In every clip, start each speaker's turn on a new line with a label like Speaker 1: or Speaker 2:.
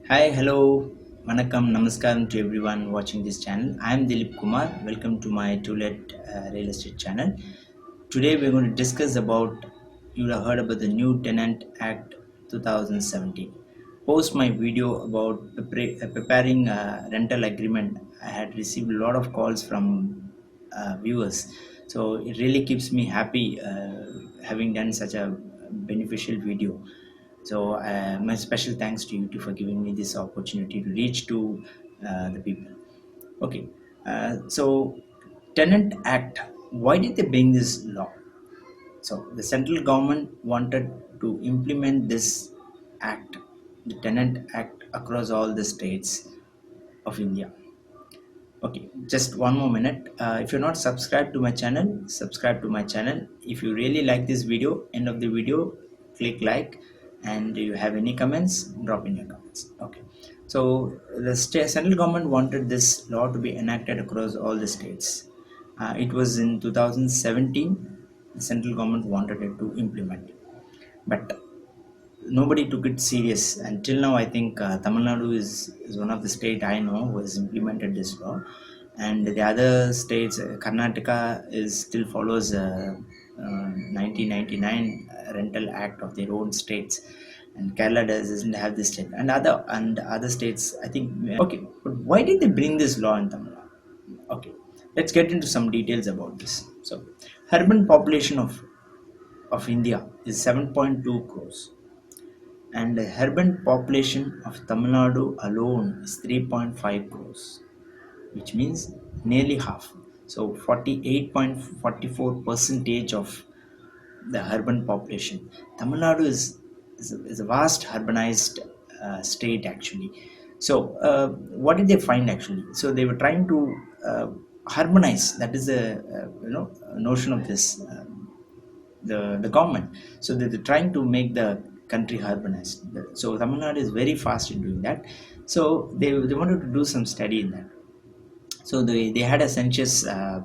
Speaker 1: Hi, hello, Vanakkam, Namaskaram to everyone watching this channel. I am Dilip Kumar. Welcome to my To-Let Real Estate channel. Today we're going to discuss about, you have heard about the new Tenant Act 2017. Post my video about preparing a rental agreement, I had received a lot of calls from viewers. So it really keeps me happy having done such a beneficial video. So my special thanks to you for giving me this opportunity to reach to the people. Okay, so Tenant Act. Why did they bring this law? So the central government wanted to implement this act, the Tenant Act, across all the states of India. Okay, just one more minute. If you're not subscribed to my channel, subscribe to my channel. If you really like this video, end of the video, click like, and you have any comments, drop in your comments. Okay, so the central government wanted this law to be enacted across all the states. It was in 2017. The central government wanted it to implement, but nobody took it serious until now. I think Tamil Nadu is one of the state I know who has implemented this law, and the other states, Karnataka is still follows 1999 rental act of their own states, and Kerala doesn't have this state, and other states I think. Okay, but why did they bring this law in Tamil Nadu? Okay, let's get into some details about this. So, urban population of India is 7.2 crores, and the urban population of Tamil Nadu alone is 3.5 crores, which means nearly half. So 48.44 percentage of the urban population. Tamil Nadu is a vast urbanized state actually. So what did they find actually? So they were trying to harmonize. That is the notion of this. The government. So they're trying to make the country urbanized. So Tamil Nadu is very fast in doing that. So they wanted to do some study in that. So they had a census, the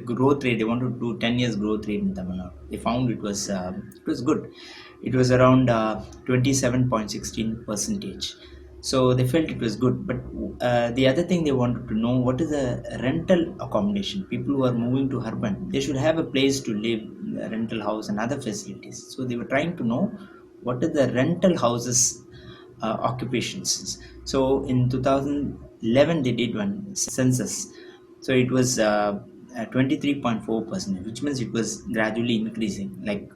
Speaker 1: growth rate. They wanted to do 10 years growth rate in Tamil Nadu. They found it was good. It was around 27.16 percentage. So they felt it was good. But the other thing they wanted to know, what is the rental accommodation? People who are moving to urban, they should have a place to live, a rental house and other facilities. So they were trying to know what is the rental houses occupations. So in 2011 they did one census. So it was 23.4%, which means it was gradually increasing. Like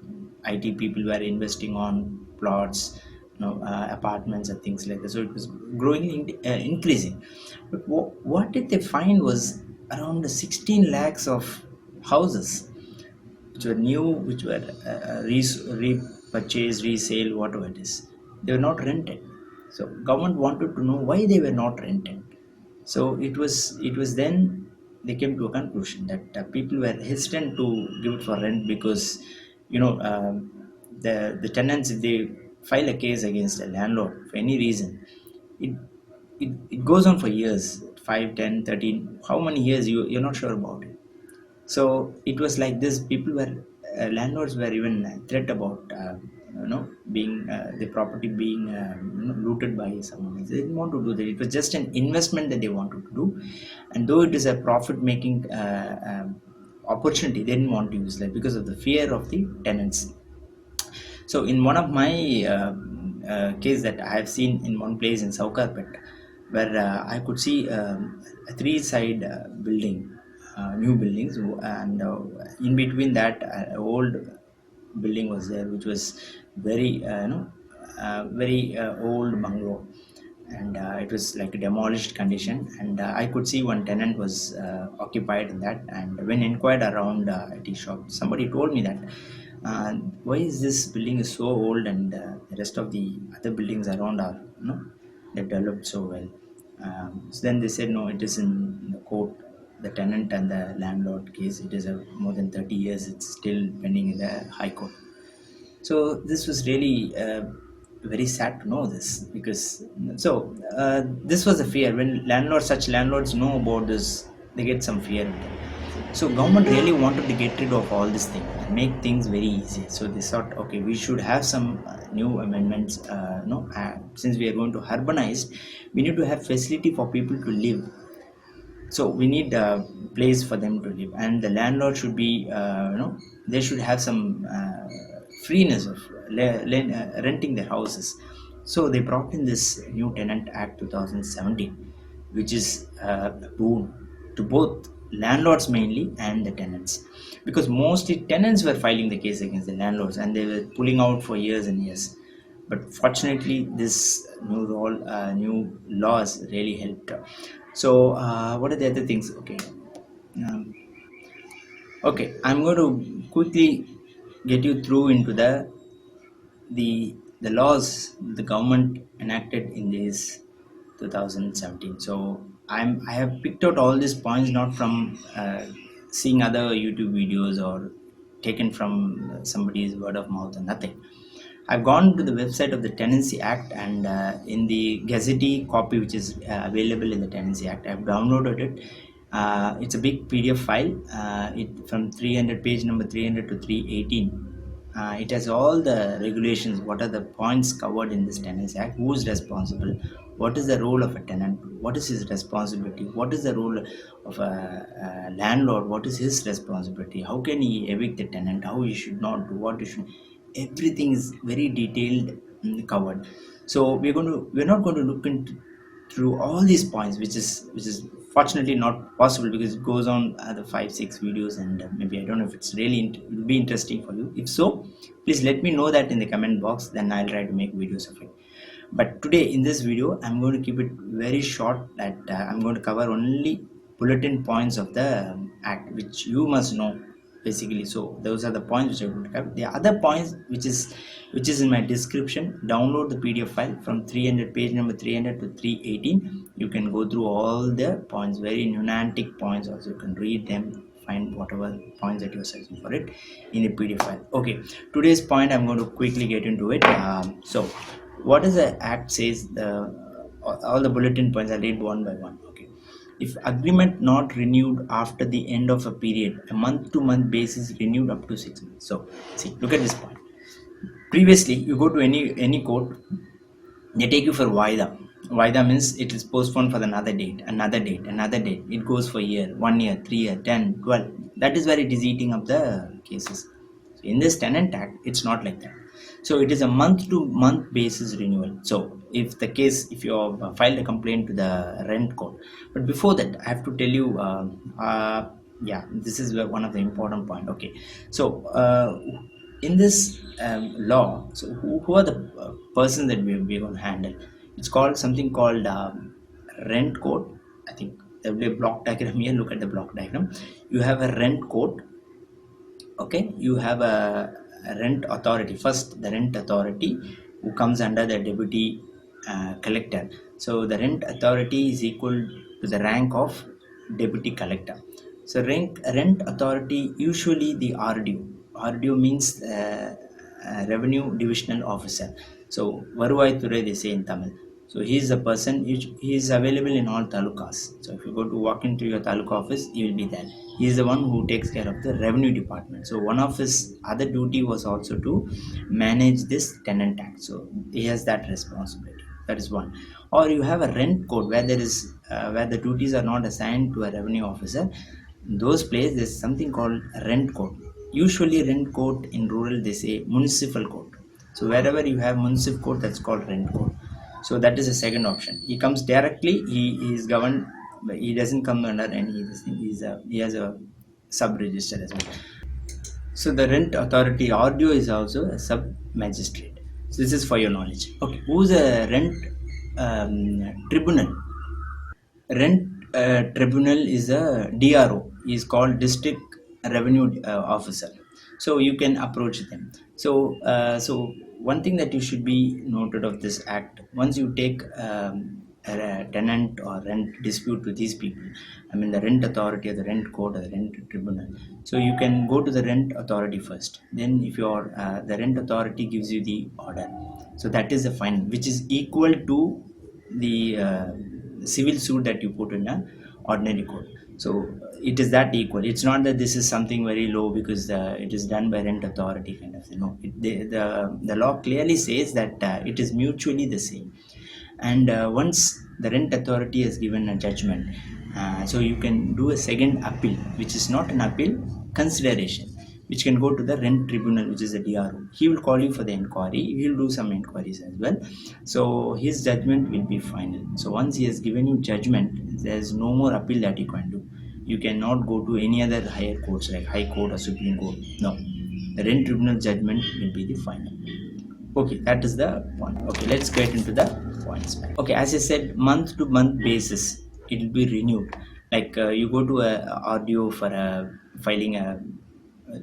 Speaker 1: IT people were investing on plots, apartments and things like that. So it was growing, increasing. But what did they find was around 16 lakhs of houses which were new, which were repurchased, resale, whatever it is. They were not rented. So government wanted to know why they were not rented. So it was then they came to a conclusion that people were hesitant to give it for rent because the tenants, if they file a case against a landlord for any reason, it it goes on for years, 5, 10, 13, how many years you're not sure about it. So it was like this. People were landlords were even threat about being the property being looted by someone. They didn't want to do that. It was just an investment that they wanted to do, and though it is a profit making opportunity, they didn't want to use that because of the fear of the tenants. So in one of my case that I have seen in one place in Saukarpet, where I could see a three-side building, new buildings, and in between that, old building was there, which was very old bungalow, and it was like a demolished condition. And I could see one tenant was occupied in that. And when inquired around IT shop, somebody told me that why is this building is so old, and the rest of the other buildings around are they developed so well. So then they said no, it is in the court, the tenant and the landlord case. It is a more than 30 years. It's still pending in the high court. So this was really very sad to know this, because this was a fear when landlords, such landlords, know about this. They get some fear in them. So government really wanted to get rid of all this thing and make things very easy. So they thought, okay, we should have some new amendments. No, since we are going to urbanize, we need to have facility for people to live. So we need a place for them to live, and the landlord should be, they should have some freeness of renting their houses. So they brought in this new Tenant Act 2017, which is a boon to both landlords mainly and the tenants, because mostly tenants were filing the case against the landlords and they were pulling out for years and years. But fortunately, this new laws really helped. So, what are the other things? Um, okay, I'm going to quickly get you through into the laws the government enacted in this 2017. So I have picked out all these points not from seeing other YouTube videos or taken from somebody's word of mouth or nothing. I've gone to the website of the Tenancy Act, and in the gazette copy which is available in the Tenancy Act, I've downloaded it. It's a big PDF file. It from 300 page number 300 to 318. It has all the regulations. What are the points covered in this Tenancy Act? Who is responsible? What is the role of a tenant? What is his responsibility? What is the role of a landlord? What is his responsibility? How can he evict the tenant? How he should not do? What he should? Everything is very detailed, covered. So we're not going to look into through all these points, which is fortunately not possible because it goes on the 5 6 videos, and maybe I don't know if it's really it will be interesting for you. If so, please let me know that in the comment box, then I'll try to make videos of it. But today in this video I'm going to keep it very short, that I'm going to cover only bulletin points of the act which you must know basically. So those are the points which I would cover. The other points which is in my description, download the PDF file from 300 page number 300 to 318. You can go through all the points, very nuanced points. Also you can read them, find whatever points that you're searching for it in the PDF file. Okay, today's point I'm going to quickly get into it. So what does the act says? All the bulletin points I read one by one. Okay, if agreement not renewed after the end of a period, a month to month basis renewed up to 6 months. So see, look at this point. Previously, you go to any court, they take you for Vaida. Vaida means it is postponed for another date, another date, another date. It goes for year, 1 year, 3 year, 10, 12. That is where it is eating up the cases. So in this Tenant Act, it's not like that. So it is a month to month basis renewal. So if you have filed a complaint to the rent court, but before that, I have to tell you, yeah, this is one of the important point. Okay, so in this law, so who are the persons that we're going to handle? It's called something called rent code. I think there will be a block diagram here. Look at the block diagram. You have a rent code. Okay, you have a rent authority. First, the rent authority, who comes under the deputy collector. So the rent authority is equal to the rank of deputy collector. So rent authority, usually the RDO means revenue divisional officer. So Varuvai Thurai, they say in Tamil. So he is a person, he is available in all talukas. So if you go to walk into your taluka office, he will be there. He is the one who takes care of the revenue department. So one of his other duty was also to manage this tenant tax. So he has that responsibility. That is one. Or you have a rent code where there is where the duties are not assigned to a revenue officer. In those places, there's something called rent code. Usually, rent code in rural, they say municipal code. So wherever you have municipal code, that's called rent code. So that is a second option. He comes directly. He is governed. He doesn't come under any this thing. He has a sub register as well. So the rent authority RDO is also a sub magistrate. So this is for your knowledge. Okay, who's a rent tribunal? Rent tribunal is a DRO. He is called District Revenue Officer. So you can approach them. So one thing that you should be noted of this act: once you take a tenant or rent dispute with these people, I mean the rent authority or the rent court or the rent tribunal. So you can go to the rent authority first. Then if your the rent authority gives you the order, so that is the fine, which is equal to the civil suit that you put in a ordinary court. So it is that equal. It's not that this is something very low because it is done by rent authority kind of thing. No, the law clearly says that it is mutually the same. And once the rent authority has given a judgment, so you can do a second appeal, which is not an appeal, consideration, which can go to the rent tribunal, which is the DRO. He will call you for the inquiry. He will do some inquiries as well. So his judgment will be final. So once he has given you judgment, there's no more appeal that you can do. You cannot go to any other higher courts like high court or supreme court. No, the rent tribunal judgment will be the final. Okay, that is the point. Okay, let's get into the points. Okay, as I said, month to month basis, it will be renewed. Like you go to a RDO for filing a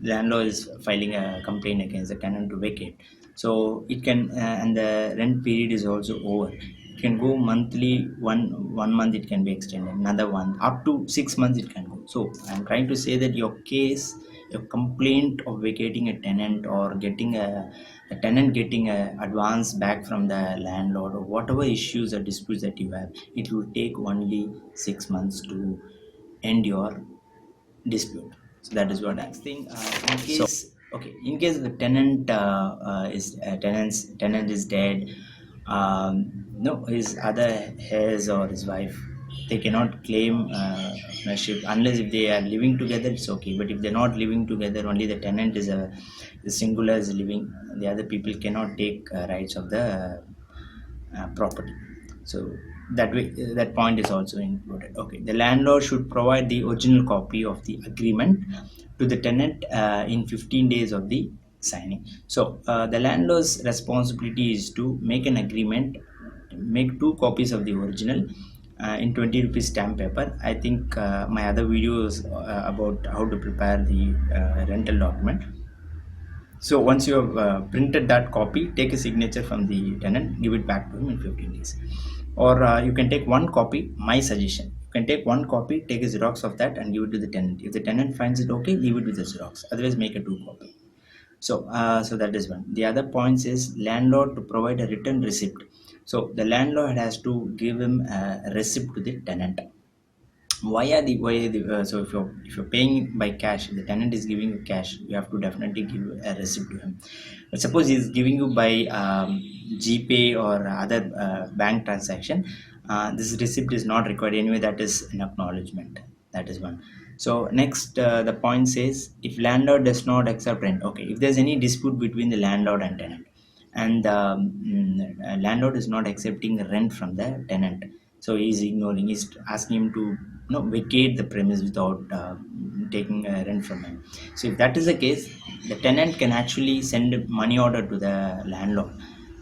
Speaker 1: landlord is filing a complaint against the tenant to vacate. So it can, and the rent period is also over. It can go monthly. One month it can be extended. Another one up to 6 months it can go. So I'm trying to say that your case, your complaint of vacating a tenant or getting a tenant getting a advance back from the landlord or whatever issues or disputes that you have, it will take only 6 months to end your dispute. So that is what I'm saying. In case, okay, in case the tenant is dead, no, his other heirs or his wife, they cannot claim ownership unless if they are living together. It's okay, but if they're not living together, only the tenant is a the singular is living. The other people cannot take rights of the property. So that way, that point is also included. Okay, the landlord should provide the original copy of the agreement to the tenant in 15 days of the signing. So the landlord's responsibility is to make an agreement, make two copies of the original in 20 rupees stamp paper. I think my other videos about how to prepare the rental document. So once you have printed that copy, take a signature from the tenant, give it back to him in 15 days. Or you can take one copy, my suggestion. You can take one copy, take a Xerox of that and give it to the tenant. If the tenant finds it okay, leave it with the Xerox. Otherwise, make a two copy. So that is one. The other points is landlord to provide a written receipt. So the landlord has to give him a receipt to the tenant. So if you're paying by cash, the tenant is giving you cash, you have to definitely give a receipt to him. But suppose he's giving you by GPay or other bank transaction, this receipt is not required anyway. That is an acknowledgement. That is one. So next, the point says if landlord does not accept rent. Okay, if there's any dispute between the landlord and tenant, and landlord is not accepting rent from the tenant, so he's ignoring, he's asking him to vacate the premise without taking rent from him. So if that is the case, the tenant can actually send a money order to the landlord.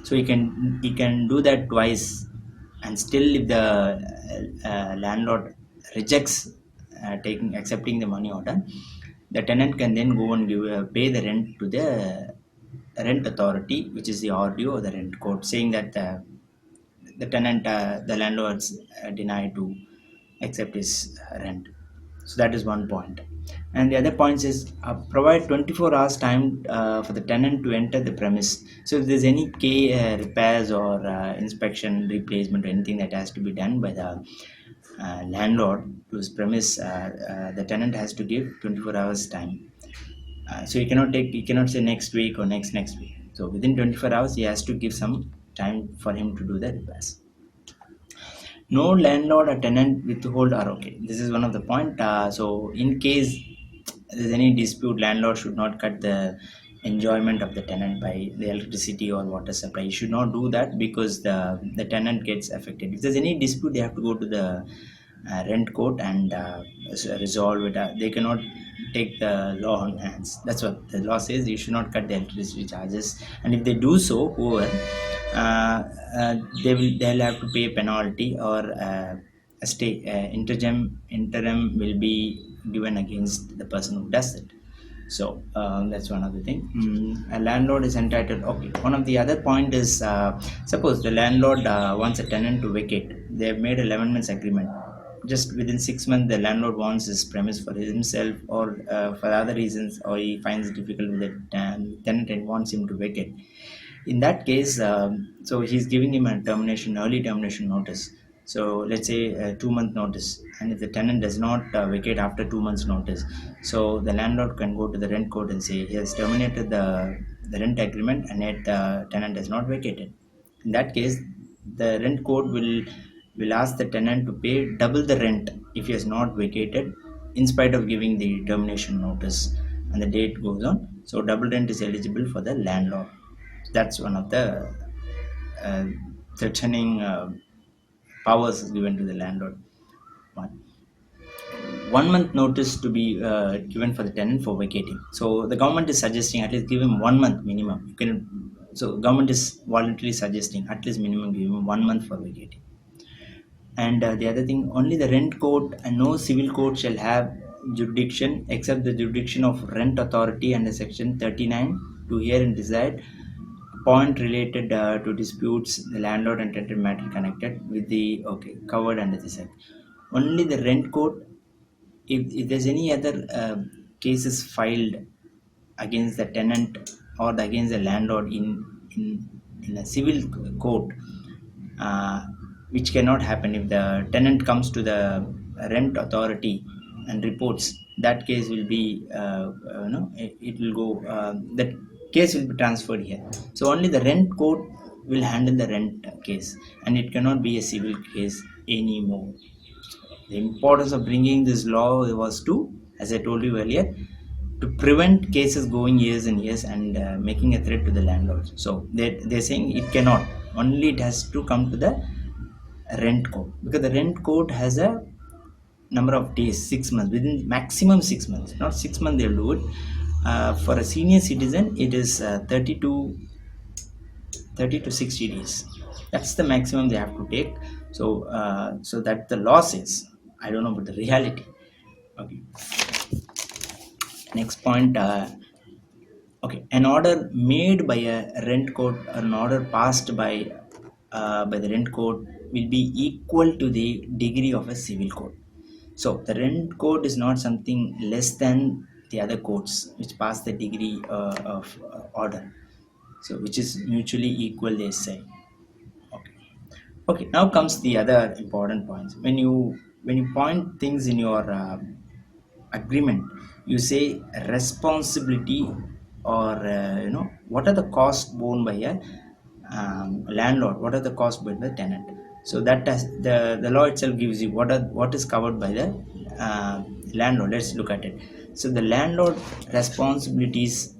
Speaker 1: So he can do that twice, and still if the landlord rejects taking accepting the money order, the tenant can then go and pay the rent to the rent authority, which is the RDO or the rent court, saying that the landlords deny to accept his rent. So that is one point. And the other point is provide 24 hours time for the tenant to enter the premise. So if there's any repairs or inspection, replacement, or anything that has to be done by the landlord to his premise, the tenant has to give 24 hours time. So he cannot say next week or next week. So within 24 hours, he has to give some time for him to do the repairs. No landlord or tenant withhold are okay. This is one of the point. So in case there's any dispute, landlord should not cut the enjoyment of the tenant by the electricity or water supply. You should not do that because the tenant gets affected. If there's any dispute, they have to go to the rent court and resolve it. They cannot take the law on hands. That's what the law says. You should not cut the electricity charges, and if they do so, whoever they'll have to pay a penalty or a stay. Interim will be given against the person who does it. So that's one other thing. A landlord is entitled. Okay, one of the other point is suppose the landlord wants a tenant to vacate. They have made a 11 months agreement. Just within 6 months, the landlord wants his premise for himself or for other reasons, or he finds it difficult with the tenant and wants him to vacate. In that case, so he's giving him a early termination notice. So let's say 2 month notice, and if the tenant does not vacate after 2 months notice, so the landlord can go to the rent court and say he has terminated the rent agreement and yet the tenant has not vacated. In that case, the rent court will ask the tenant to pay double the rent if he has not vacated, in spite of giving the termination notice, and the date goes on. So double rent is eligible for the landlord. That's one of the uh, threatening powers is given to the landlord. One 1 month notice to be given for the tenant for vacating. So the government is suggesting at least give him 1 month minimum. You can, so government is voluntarily suggesting at least minimum give him 1 month for vacating. And the other thing, only the rent court and no civil court shall have jurisdiction except the jurisdiction of rent authority under section 39 to hear and decide point related to disputes the landlord and tenant matter connected with the okay covered under this act. Only the rent court, if there's any other cases filed against the tenant or against the landlord in a civil court, uh, which cannot happen if the tenant comes to the rent authority and reports, that case will be it will go, that case will be transferred here. So only the rent court will handle the rent case, and it cannot be a civil case anymore. The importance of bringing this law was to, as I told you earlier, to prevent cases going years and years and making a threat to the landlords. So they're saying it cannot. Only it has to come to the rent code, because the rent code has a number of days, 6 months, within maximum 6 months, not 6 months they'll do it. For a senior citizen, it is 30 to 60 days. That's the maximum they have to take. So so that the law says. I don't know about the reality. Okay. Next point. Okay, an order made by a rent court or an order passed by the rent court will be equal to the degree of a civil court. So the rent court is not something less than the other courts which pass the degree of order. So which is mutually equal, they say. Okay. Okay, now comes the other important points. When you point things in your agreement, you say responsibility, or what are the costs borne by a landlord, what are the costs borne by the tenant. So that has, the law itself gives you what is covered by the uh, landlord. Let's look at it. So the landlord responsibilities,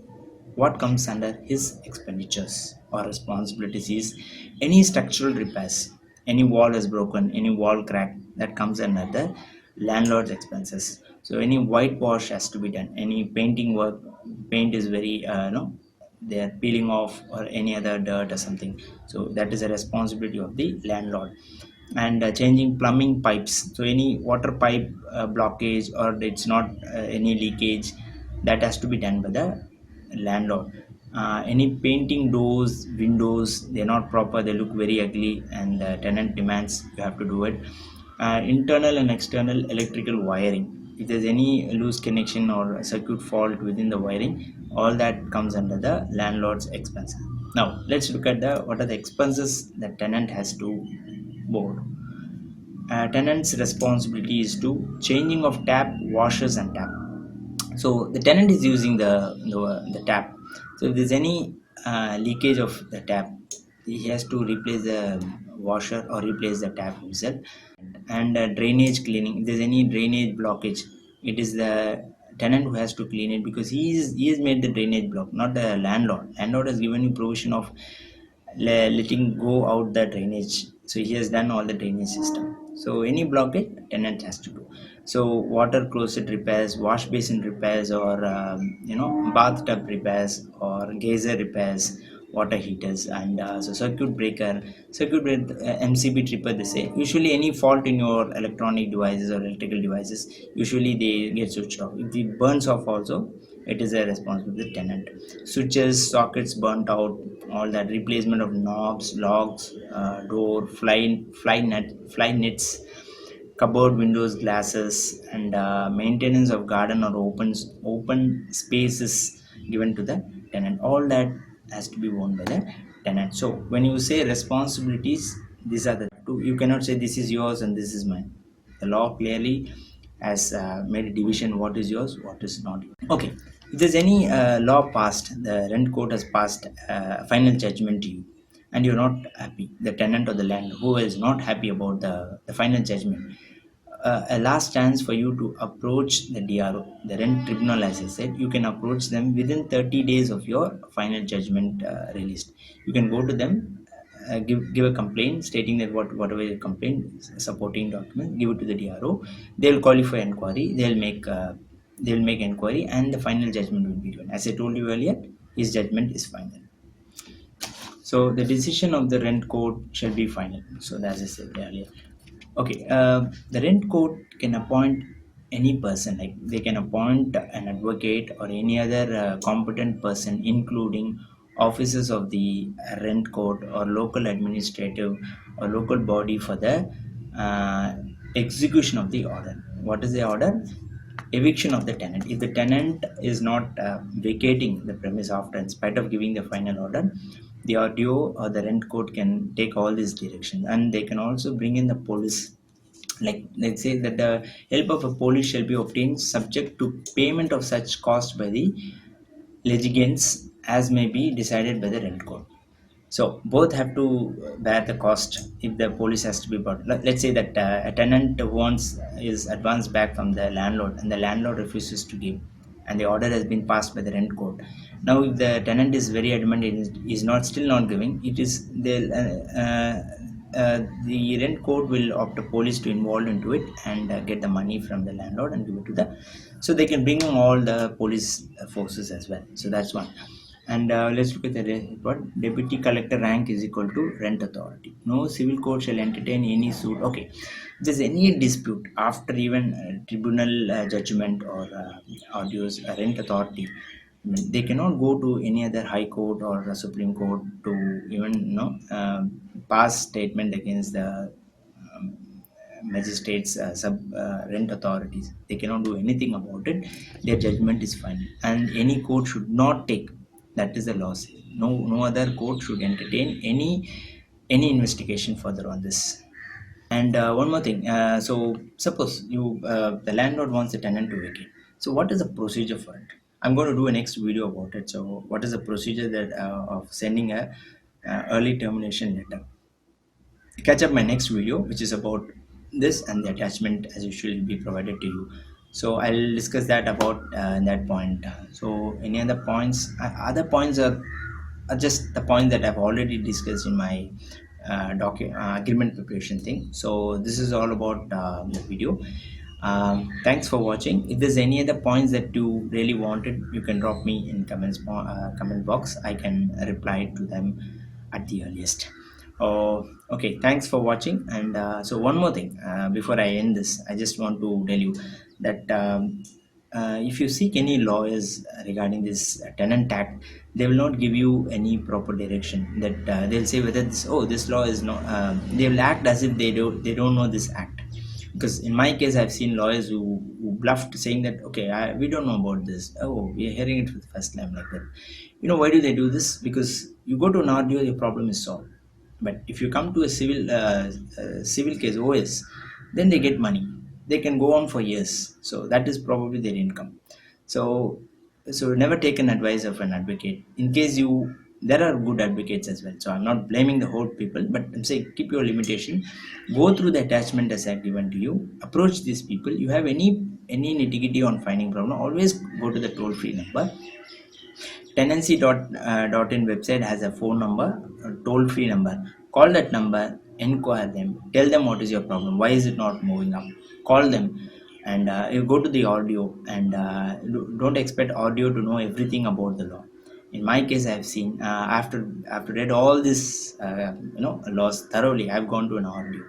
Speaker 1: what comes under his expenditures or responsibilities is any structural repairs, any wall is broken, any wall crack, that comes under the landlord's expenses. So any whitewash has to be done, any painting work, paint is very they are peeling off, or any other dirt or something, so that is a responsibility of the landlord. And changing plumbing pipes, so any water pipe blockage, or it's not any leakage, that has to be done by the landlord. Any painting doors, windows, they're not proper, they look very ugly, and the tenant demands you have to do it. Internal and external electrical wiring, if there's any loose connection or circuit fault within the wiring, all that comes under the landlord's expense. Now let's look at the what are the expenses that tenant has to board. Tenant's responsibility is to changing of tap, washers and tap. So the tenant is using the tap. So if there's any leakage of the tap, he has to replace the washer or replace the tap himself. And drainage cleaning, if there's any drainage blockage, it is the tenant who has to clean it, because he has made the drainage block, not the landlord has given you provision of letting go out the drainage. So he has done all the drainage system. So any blockage tenant has to do. So water closet repairs, wash basin repairs, or bathtub repairs, or geyser repairs, water heaters, and so circuit breaker, mcb tripper, they say. Usually any fault in your electronic devices or electrical devices, usually they get switched off. If it burns off also, it is a responsibility of the tenant. Switches, sockets burnt out, all that, replacement of knobs, locks, door, fly nets, cupboard windows, glasses, and maintenance of garden or open spaces given to the tenant, all that has to be owned by the tenant. So when you say responsibilities, these are the you cannot say this is yours and this is mine. The law clearly has made a division what is yours, what is not yours. Okay, if there's any law passed, the rent court has passed final judgment to you, and you're not happy, the tenant or the landlord who is not happy about the final judgment, a last chance for you to approach the DRO, the rent tribunal, as I said. You can approach them within 30 days of your final judgment released. You can go to them, give a complaint stating that whatever your complaint, supporting document, give it to the DRO. They'll qualify inquiry. They'll make inquiry, and the final judgment will be given. As I told you earlier, his judgment is final. So the decision of the rent court shall be final. So as I said earlier. Okay, the rent court can appoint any person, like they can appoint an advocate or any other competent person, including officers of the rent court or local administrative or local body for the uh, execution of the order. What is the order? Eviction of the tenant. If the tenant is not vacating the premise after, in spite of giving the final order, the RDO or the rent court can take all these directions, and they can also bring in the police. Like, let's say that the help of a police shall be obtained subject to payment of such cost by the litigants as may be decided by the rent court. So both have to bear the cost if the police has to be brought. Let's say that a tenant wants is advanced back from the landlord, and the landlord refuses to give, and the order has been passed by the rent court. Now, if the tenant is very adamant and is not still not giving, it is the rent court will opt the police to involve into it and get the money from the landlord and give it to the. So they can bring in all the police forces as well. So that's one. And let's look at the what deputy collector rank is equal to rent authority. No civil court shall entertain any suit. Okay, if there's any dispute after even tribunal judgment or audios rent authority, they cannot go to any other high court or supreme court to even pass statement against the um, magistrates, sub rent authorities. They cannot do anything about it. Their judgment is final, and any court should not take. That is the law. No other court should entertain any investigation further on this. And one more thing. So suppose the landlord wants the tenant to vacate. So what is the procedure for it? I'm going to do a next video about it. So what is the procedure that of sending a early termination letter? Catch up my next video, which is about this, and the attachment as usual will be provided to you. So I'll discuss that about that point. So any other points? Other points are just the points that I've already discussed in my agreement preparation thing. So this is all about the video. Thanks for watching. If there's any other points that you really wanted, you can drop me in comment box. I can reply to them at the earliest. Oh, okay. Thanks for watching. And so one more thing before I end this, I just want to tell you that if you seek any lawyers regarding this tenant act, they will not give you any proper direction. That they'll say whether this law is not. They will act as if they don't know this act. Because in my case, I've seen lawyers who bluffed saying that, okay, we don't know about this. Oh, we are hearing it for the first time like that. Why do they do this? Because you go to an RDO, your problem is solved. But if you come to a civil case, OS, then they get money. They can go on for years. So that is probably their income. So never take an advice of an advocate. In case there are good advocates as well. So I'm not blaming the whole people, but I'm saying keep your limitation. Go through the attachment as I've given to you. Approach these people. You have any nitty-gritty on finding problem, always go to the toll-free number. Tenancy.in website has a phone number, a toll free number. Call that number, inquire them, tell them what is your problem, why is it not moving up. Call them, and you go to the audio, and don't expect audio to know everything about the law. In my case, I've seen after read all this laws thoroughly, I've gone to an audio.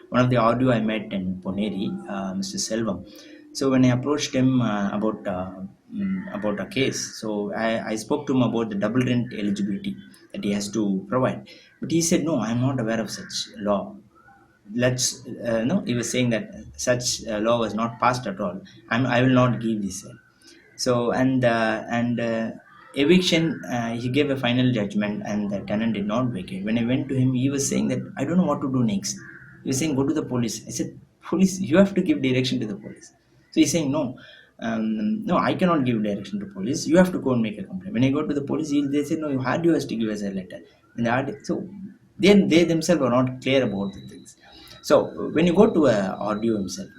Speaker 1: One of the audio I met in Poneri, Mr. Selvam. So when I approached him about a case, so I spoke to him about the double rent eligibility that he has to provide. But he said, no, I'm not aware of such law. Let's no, he was saying that such law was not passed at all. I will not give this. So and eviction, he gave a final judgment, and the tenant did not vacate. When I went to him, he was saying that I don't know what to do next. You're saying go to the police. I said, police, you have to give direction to the police. So he's saying, no, no, I cannot give direction to police. You have to go and make a complaint. When I go to the police, they say, no, you had yours to give us a letter. And so then they themselves are not clear about the things. So when you go to a audio himself,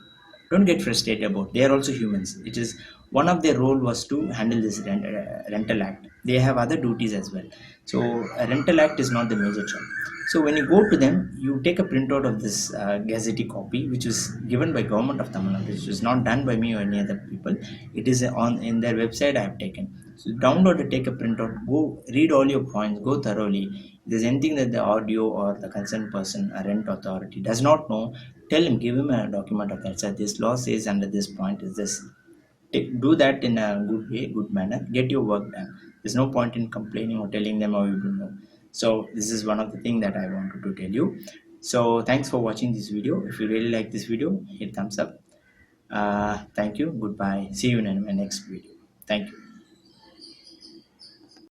Speaker 1: don't get frustrated about. They are also humans. It is one of their role was to handle this rental act. They have other duties as well. So a rental act is not the major job. So when you go to them, you take a printout of this gazette copy, which is given by government of Tamil Nadu, which is not done by me or any other people. It is on in their website. I have taken. So download it, take a printout, go read all your points, go thoroughly. If there's anything that the audio or the concerned person, a rent authority, does not know, tell him, give him a document of that. So this law says under this point is this. Do that in a good way, good manner. Get your work done. There's no point in complaining or telling them how you don't know. So this is one of the things that I wanted to tell you. So thanks for watching this video. If you really like this video, hit thumbs up. Thank you. Goodbye. See you in my next video. Thank you.